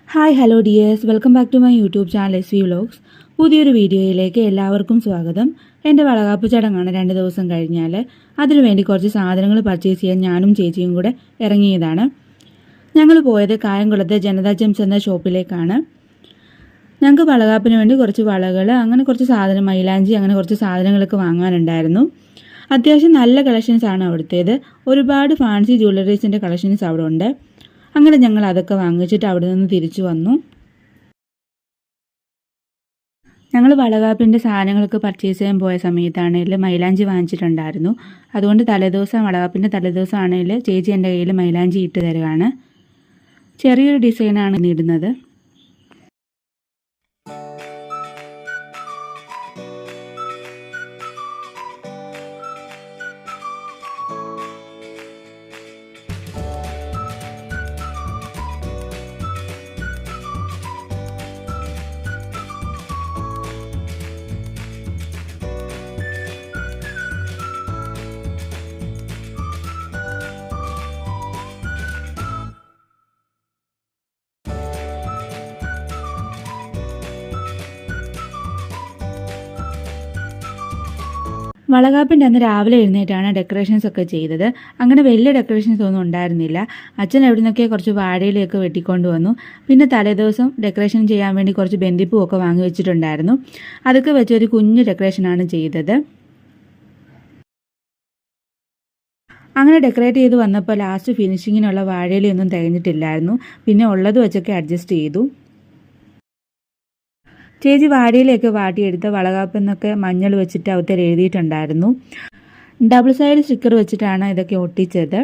Hi hello dears, welcome back to my YouTube channel SB vlogs. പുതിയൊരു വീഡിയോയിലേക്ക് എല്ലാവർക്കും സ്വാഗതം. എൻ്റെ വളകാപ്പ് ചടങ്ങാണ് 2 ദിവസം കഴിഞ്ഞാൽ. അതിനുവേണ്ടി കുറച്ച് സാധനങ്ങൾ പർച്ചേസ് ചെയ്യാൻ ഞാനും ചേച്ചിയും കൂടെ ഇറങ്ങിയതാണ്. ഞങ്ങൾ പോയത് കായംകുളത്തെ ജനതാ ജെംസ് എന്ന ഷോപ്പിലേക്കാണ്. ഞങ്ങൾക്ക് വളകാപ്പിന് വേണ്ടി കുറച്ച് വളകൾ, അങ്ങനെ കുറച്ച് സാധനം, മൈലാഞ്ചി, അങ്ങനെ കുറച്ച് സാധനങ്ങളൊക്കെ വാങ്ങാനുണ്ടായിരുന്നു. അത്യാവശ്യം നല്ല കളക്ഷൻസ് ആണ് അവിടുത്തേത്. ഒരുപാട് ഫാൻസി ജ്വല്ലറീസിൻ്റെ കളക്ഷൻസ് അവിടെ ഉണ്ട്. അങ്ങനെ ഞങ്ങൾ അതൊക്കെ വാങ്ങിച്ചിട്ട് അവിടെ നിന്ന് തിരിച്ചു വന്നു. ഞങ്ങൾ വളകാപ്പിൻ്റെ സാധനങ്ങളൊക്കെ പർച്ചേസ് ചെയ്യാൻ പോയ സമയത്താണെങ്കിൽ മൈലാഞ്ചി വാങ്ങിച്ചിട്ടുണ്ടായിരുന്നു. അതുകൊണ്ട് വളകാപ്പിൻ്റെ തലേദിവസം ആണെങ്കിൽ ചേച്ചി എൻ്റെ കയ്യിൽ മൈലാഞ്ചി ഇട്ട് തരുകയാണ്. ചെറിയൊരു ഡിസൈനാണ് ഇടുന്നത്. വളകാപ്പിൻ്റെ അന്ന് രാവിലെ എഴുന്നേറ്റാണ് ഡെക്കറേഷൻസ് ഒക്കെ ചെയ്തത്. അങ്ങനെ വലിയ ഡെക്കറേഷൻസ് ഒന്നും ഉണ്ടായിരുന്നില്ല. അച്ഛൻ എവിടെ നിന്നൊക്കെ കുറച്ച് വാഴയിലൊക്കെ വെട്ടിക്കൊണ്ട് വന്നു. പിന്നെ തലേദിവസം ഡെക്കറേഷൻ ചെയ്യാൻ വേണ്ടി കുറച്ച് ബന്ദിപ്പൂ ഒക്കെ വാങ്ങി വെച്ചിട്ടുണ്ടായിരുന്നു. അതൊക്കെ വെച്ചൊരു കുഞ്ഞു ഡെക്കറേഷനാണ് ചെയ്തത്. അങ്ങനെ ഡെക്കറേറ്റ് ചെയ്ത് വന്നപ്പോൾ ലാസ്റ്റ് ഫിനിഷിങ്ങിനുള്ള വാഴയിലൊന്നും തികഞ്ഞിട്ടില്ലായിരുന്നു. പിന്നെ ഉള്ളത് വെച്ചൊക്കെ അഡ്ജസ്റ്റ് ചെയ്തു. ചേച്ചി വാടിയിലേക്ക് വാട്ടിയെടുത്ത് വളകാപ്പെന്നൊക്കെ മഞ്ഞൾ വെച്ചിട്ട് അവത്തിൽ എഴുതിയിട്ടുണ്ടായിരുന്നു. ഡബിൾ സൈഡ് സ്റ്റിക്കർ വെച്ചിട്ടാണ് ഇതൊക്കെ ഒട്ടിച്ചത്.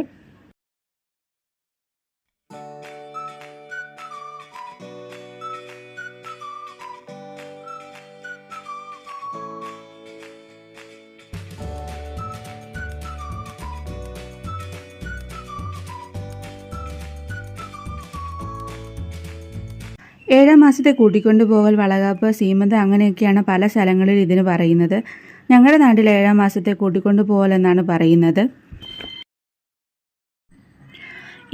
ഏഴാം മാസത്തെ കൂട്ടിക്കൊണ്ടുപോകൽ, വളകാപ്പ്, സീമന്ത് അങ്ങനെയൊക്കെയാണ് പല സ്ഥലങ്ങളിൽ ഇതിന് പറയുന്നത്. ഞങ്ങളുടെ നാട്ടിൽ 7 മാസത്തെ കൂട്ടിക്കൊണ്ടുപോകൽ എന്നാണ് പറയുന്നത്.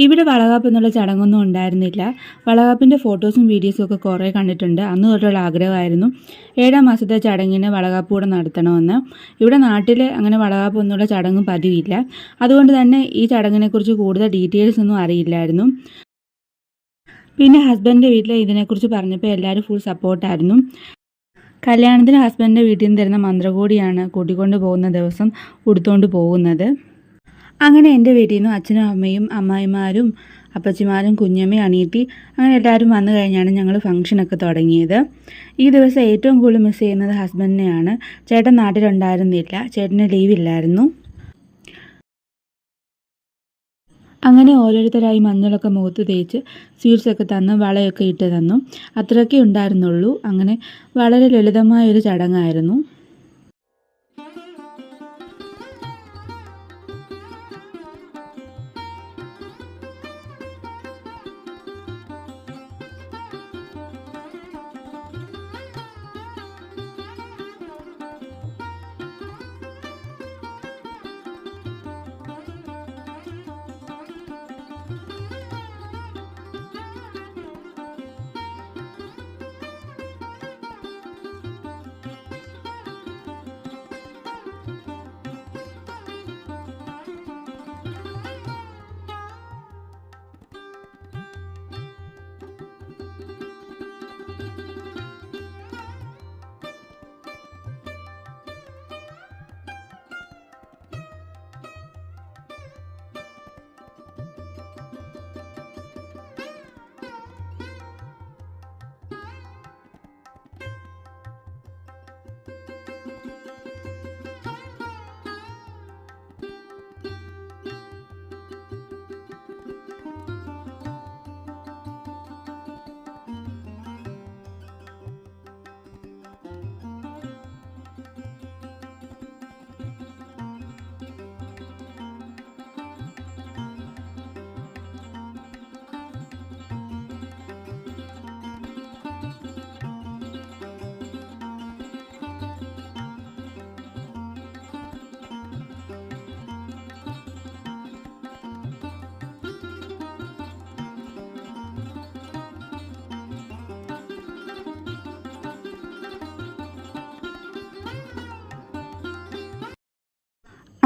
ഇവിടെ വളകാപ്പ് എന്നുള്ള ചടങ്ങൊന്നും ഉണ്ടായിരുന്നില്ല. വളകാപ്പിൻ്റെ ഫോട്ടോസും വീഡിയോസും ഒക്കെ കുറേ കണ്ടിട്ടുണ്ട്. അന്ന് തൊട്ടുള്ള ആഗ്രഹമായിരുന്നു 7 മാസത്തെ ചടങ്ങിന് വളകാപ്പ് കൂടെ നടത്തണമെന്ന്. ഇവിടെ നാട്ടിൽ അങ്ങനെ വളകാപ്പ് എന്നുള്ള ചടങ്ങും പതിവില്ല. അതുകൊണ്ട് തന്നെ ഈ ചടങ്ങിനെക്കുറിച്ച് കൂടുതൽ ഡീറ്റെയിൽസ് ഒന്നും അറിയില്ലായിരുന്നു. പിന്നെ ഹസ്ബൻഡിൻ്റെ വീട്ടിൽ ഇതിനെക്കുറിച്ച് പറഞ്ഞപ്പോൾ എല്ലാവരും ഫുൾ സപ്പോർട്ടായിരുന്നു. കല്യാണത്തിന് ഹസ്ബൻഡിൻ്റെ വീട്ടിൽ നിന്ന് തരുന്ന മന്ത്രകോടിയാണ് കൂട്ടിക്കൊണ്ട് പോകുന്ന ദിവസം ഉടുത്തുകൊണ്ട് പോകുന്നത്. അങ്ങനെ എൻ്റെ വീട്ടിൽ നിന്നും അച്ഛനും അമ്മയും അമ്മായിമാരും അപ്പച്ചിമാരും കുഞ്ഞമ്മയും അനിയത്തി അങ്ങനെ എല്ലാവരും വന്നു കഴിഞ്ഞാണ് ഞങ്ങൾ ഫംഗ്ഷനൊക്കെ തുടങ്ങിയത്. ഈ ദിവസം ഏറ്റവും കൂടുതൽ മിസ് ചെയ്യുന്നത് ഹസ്ബൻഡിനെയാണ്. ചേട്ടൻ നാട്ടിലുണ്ടായിരുന്നില്ല, ചേട്ടന് ലീവില്ലായിരുന്നു. അങ്ങനെ ഓരോരുത്തരായി മഞ്ഞളൊക്കെ മുഖത്ത് തേച്ച് സ്വീറ്റ്സൊക്കെ തന്നു, വളയൊക്കെ ഇട്ട് തന്നു. അത്രയൊക്കെ ഉണ്ടായിരുന്നുള്ളൂ. അങ്ങനെ വളരെ ലളിതമായൊരു ചടങ്ങായിരുന്നു.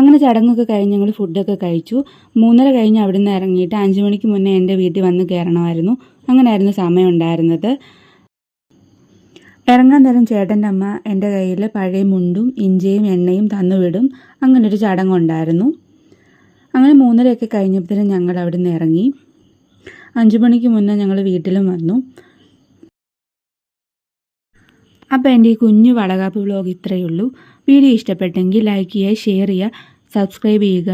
അങ്ങനെ ചടങ്ങൊക്കെ കഴിഞ്ഞ് ഞങ്ങൾ ഫുഡൊക്കെ കഴിച്ചു. 3:30 കഴിഞ്ഞ് അവിടെ നിന്ന് ഇറങ്ങിയിട്ട് 5 മണിക്ക് മുന്നേ എൻ്റെ വീട്ടിൽ വന്ന് കയറണമായിരുന്നു. അങ്ങനെയായിരുന്നു സമയം ഉണ്ടായിരുന്നത്. ഇറങ്ങാൻ നേരം ചേട്ടൻ്റെ അമ്മ എൻ്റെ കയ്യിൽ പഴയ മുണ്ടും ഇഞ്ചിയും എണ്ണയും തന്നുവിടും. അങ്ങനൊരു ചടങ്ങുണ്ടായിരുന്നു. അങ്ങനെ 3:30 കഴിഞ്ഞപ്പോഴത്തേനും ഞങ്ങൾ അവിടെ നിന്ന് ഇറങ്ങി. 5 മണിക്ക് മുന്നേ ഞങ്ങൾ വീട്ടിലും വന്നു. അപ്പോൾ എൻ്റെ ഈ കുഞ്ഞു വളകാപ്പ് വ്ലോഗ് ഇത്രയേ ഉള്ളൂ. വീഡിയോ ഇഷ്ടപ്പെട്ടെങ്കിൽ ലൈക്ക് ചെയ്യുക, ഷെയർ ചെയ്യുക, സബ്സ്ക്രൈബ് ചെയ്യുക.